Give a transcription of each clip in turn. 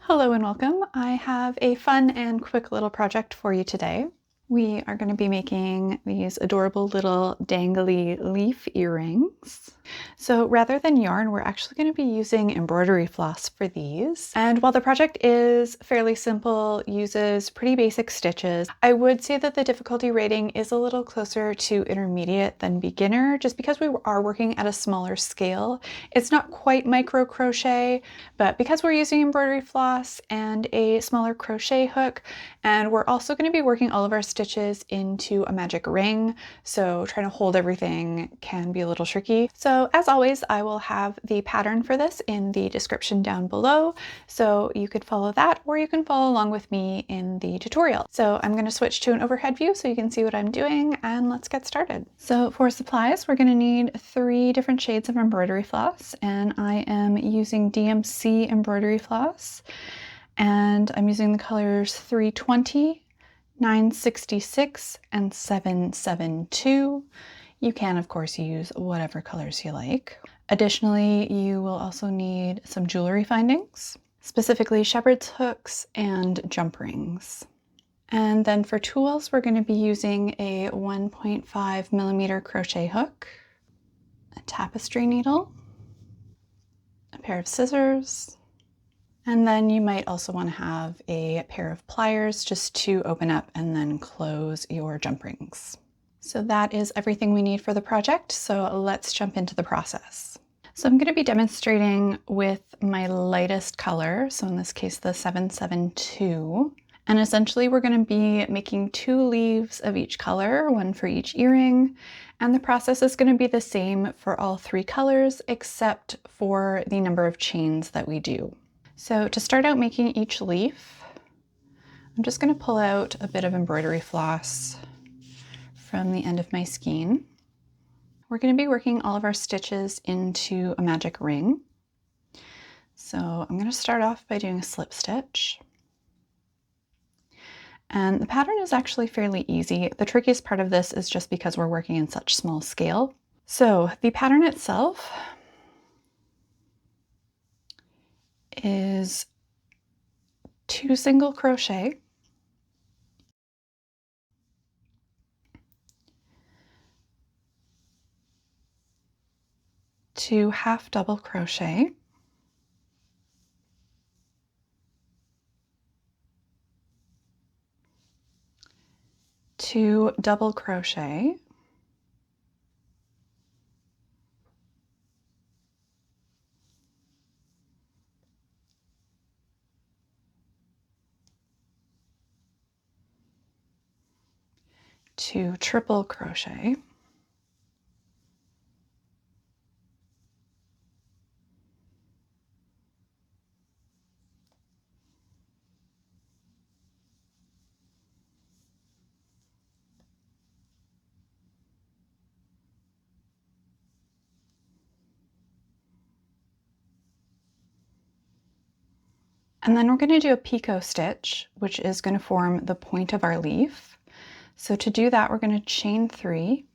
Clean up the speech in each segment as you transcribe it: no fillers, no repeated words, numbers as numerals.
Hello and welcome. I have a fun and quick little project for you today. We are going to be making these adorable little dangly leaf earrings. So rather than yarn, we're actually going to be using embroidery floss for these. And while the project is fairly simple, uses pretty basic stitches, I would say that the difficulty rating is a little closer to intermediate than beginner, just because we are working at a smaller scale. It's not quite micro crochet, but because we're using embroidery floss and a smaller crochet hook, and we're also going to be working all of our stitches into a magic ring, so trying to hold everything can be a little tricky. So as always, I will have the pattern for this in the description down below, so you could follow that, or you can follow along with me in the tutorial. So I'm going to switch to an overhead view so you can see what I'm doing, and let's get started. So for supplies, we're going to need 3 different shades of embroidery floss, and I am using DMC embroidery floss, and I'm using the colors 320, 966, and 772. You can, of course, use whatever colors you like. Additionally, you will also need some jewelry findings, specifically shepherd's hooks and jump rings. And then for tools, we're going to be using a 1.5 millimeter crochet hook, a tapestry needle, a pair of scissors, and then you might also want to have a pair of pliers just to open up and then close your jump rings. So that is everything we need for the project, so let's jump into the process. So I'm going to be demonstrating with my lightest color, so in this case the 772, and essentially we're going to be making 2 leaves of each color, one for each earring, and the process is going to be the same for all 3 colors except for the number of chains that we do. So to start out making each leaf, I'm just going to pull out a bit of embroidery floss from the end of my skein. We're going to be working all of our stitches into a magic ring. So I'm going to start off by doing a slip stitch. And the pattern is actually fairly easy. The trickiest part of this is just because we're working in such small scale. So the pattern itself is 2 single crochet, 2 half double crochet, 2 double crochet, 2 triple crochet, and then we're going to do a picot stitch, which is going to form the point of our leaf. So to do that, we're going to chain 3,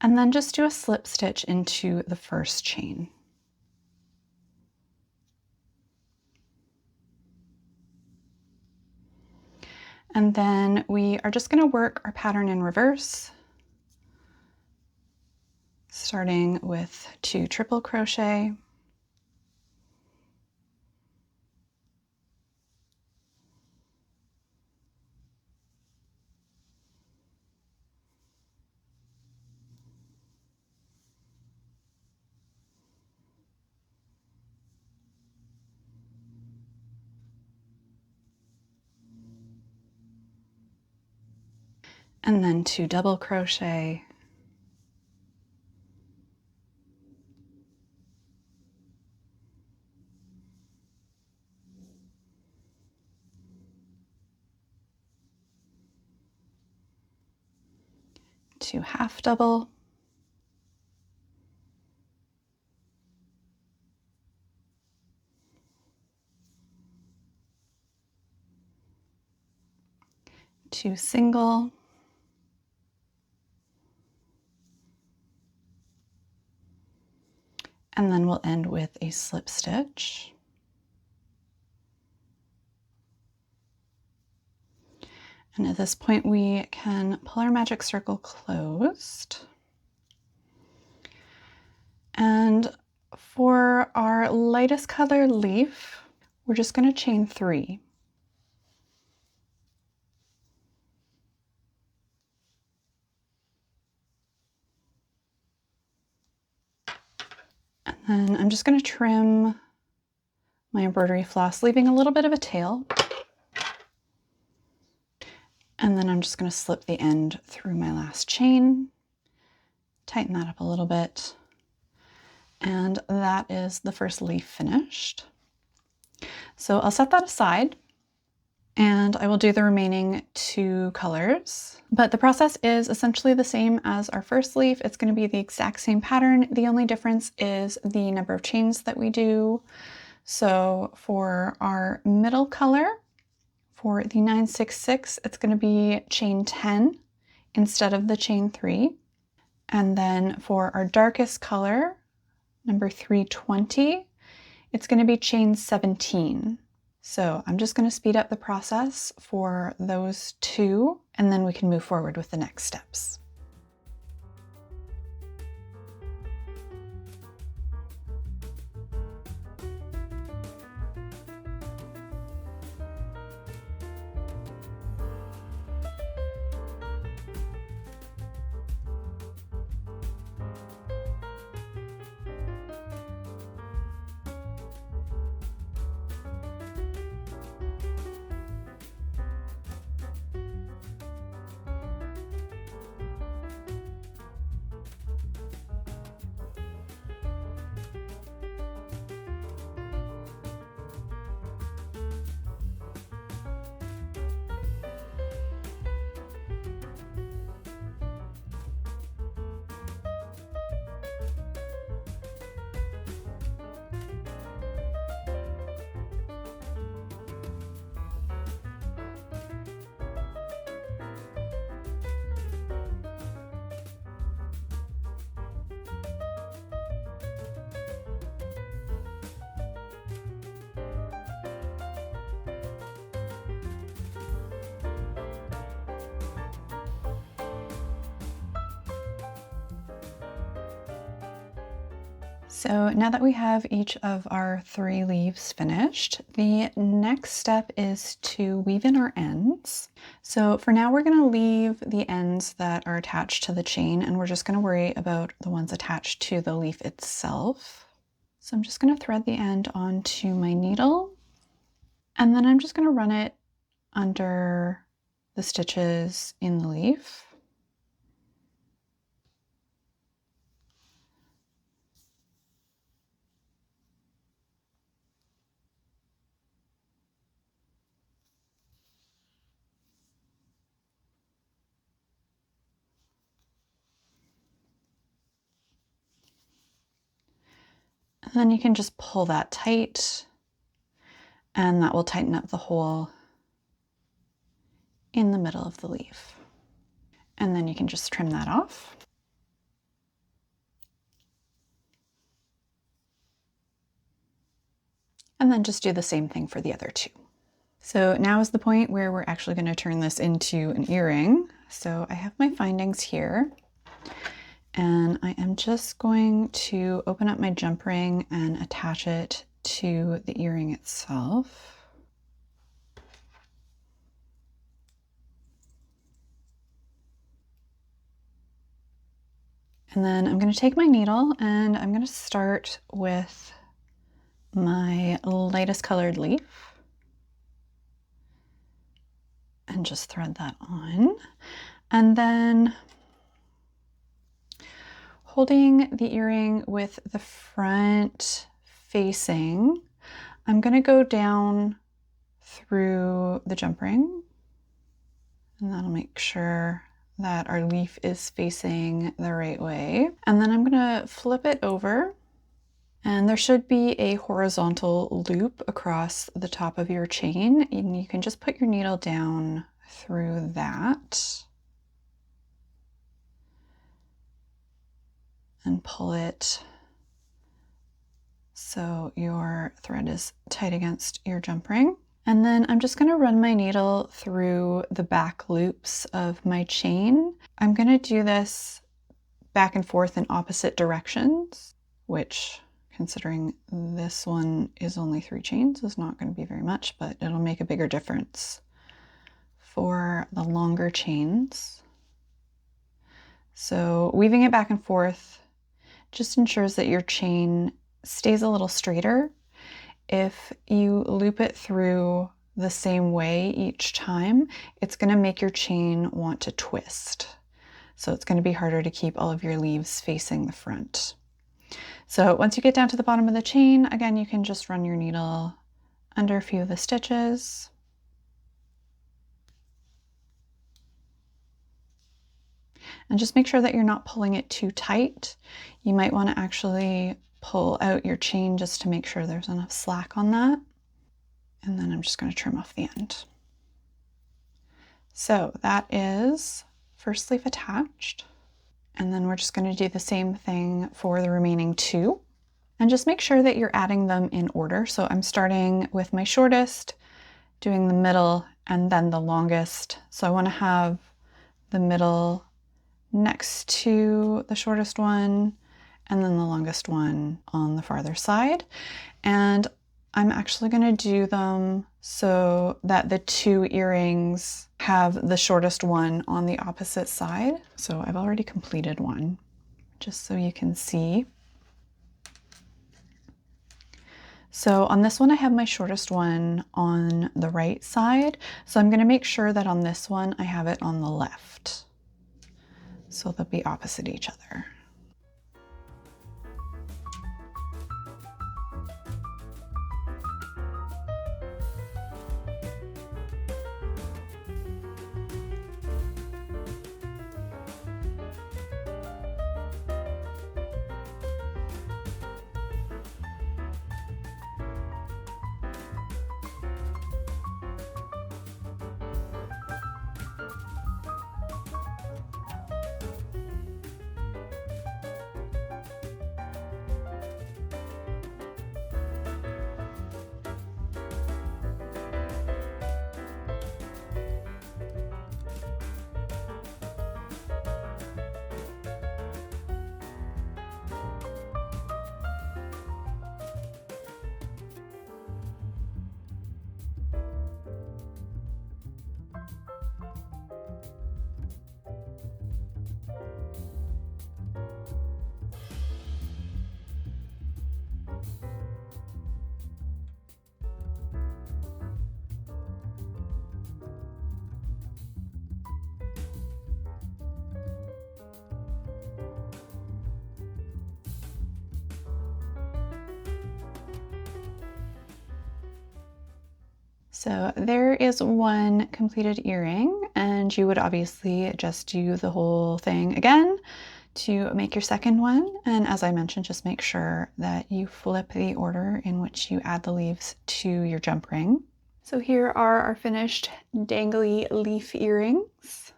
and then just do a slip stitch into the first chain. And then we are just going to work our pattern in reverse, starting with 2 triple crochet, and then 2 double crochet, two half double, two single, And then we'll end with a slip stitch. And at this point, we can pull our magic circle closed. And for our lightest color leaf, we're just going to chain 3. And then I'm just going to trim my embroidery floss, leaving a little bit of a tail. And then I'm just going to slip the end through my last chain, tighten that up a little bit, and that is the first leaf finished. So I'll set that aside and I will do the remaining 2 colors. But the process is essentially the same as our first leaf. It's going to be the exact same pattern. The only difference is the number of chains that we do. So for our middle color, for the 966, it's going to be chain 10 instead of the chain 3. And then for our darkest color, number 320, it's going to be chain 17. So I'm just going to speed up the process for those 2, and then we can move forward with the next steps. So now that we have each of our 3 leaves finished, the next step is to weave in our ends. So for now, we're going to leave the ends that are attached to the chain, and we're just going to worry about the ones attached to the leaf itself. So I'm just going to thread the end onto my needle, and then I'm just going to run it under the stitches in the leaf. And then you can just pull that tight, and that will tighten up the hole in the middle of the leaf. And then you can just trim that off. And then just do the same thing for the other 2. So now is the point where we're actually going to turn this into an earring. So I have my findings here, and I am just going to open up my jump ring and attach it to the earring itself. And then I'm going to take my needle and I'm going to start with my lightest colored leaf and just thread that on. And then holding the earring with the front facing, I'm going to go down through the jump ring, and that'll make sure that our leaf is facing the right way. And then I'm going to flip it over, and there should be a horizontal loop across the top of your chain, and you can just put your needle down through that and pull it so your thread is tight against your jump ring. And then I'm just going to run my needle through the back loops of my chain. I'm going to do this back and forth in opposite directions, which, considering this one is only 3 chains, is not going to be very much, but it'll make a bigger difference for the longer chains. So weaving it back and forth just ensures that your chain stays a little straighter. If you loop it through the same way each time, it's going to make your chain want to twist. So it's going to be harder to keep all of your leaves facing the front. So once you get down to the bottom of the chain, again, you can just run your needle under a few of the stitches. And just make sure that you're not pulling it too tight. You might want to actually pull out your chain just to make sure there's enough slack on that. And then I'm just going to trim off the end. So that is first leaf attached. And then we're just going to do the same thing for the remaining 2. And just make sure that you're adding them in order. So I'm starting with my shortest, doing the middle, and then the longest. So I want to have the middle next to the shortest one, and then the longest one on the farther side. And I'm actually going to do them so that the 2 earrings have the shortest one on the opposite side. So I've already completed one, just so you can see. So on this one, I have my shortest one on the right side. So I'm going to make sure that on this one, I have it on the left. So they'll be opposite each other. So there is one completed earring, and you would obviously just do the whole thing again to make your second one. And as I mentioned, just make sure that you flip the order in which you add the leaves to your jump ring. So here are our finished dangly leaf earrings.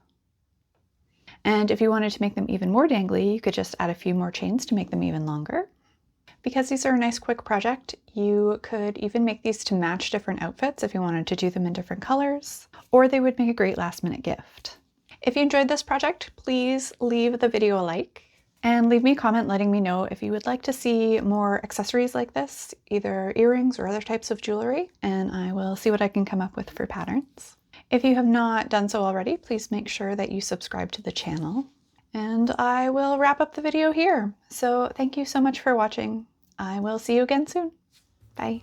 And if you wanted to make them even more dangly, you could just add a few more chains to make them even longer. Because these are a nice quick project, you could even make these to match different outfits if you wanted to do them in different colors, or they would make a great last-minute gift. If you enjoyed this project, please leave the video a like and leave me a comment letting me know if you would like to see more accessories like this, either earrings or other types of jewelry, and I will see what I can come up with for patterns. If you have not done so already, please make sure that you subscribe to the channel, and I will wrap up the video here. So thank you so much for watching. I will see you again soon. Bye.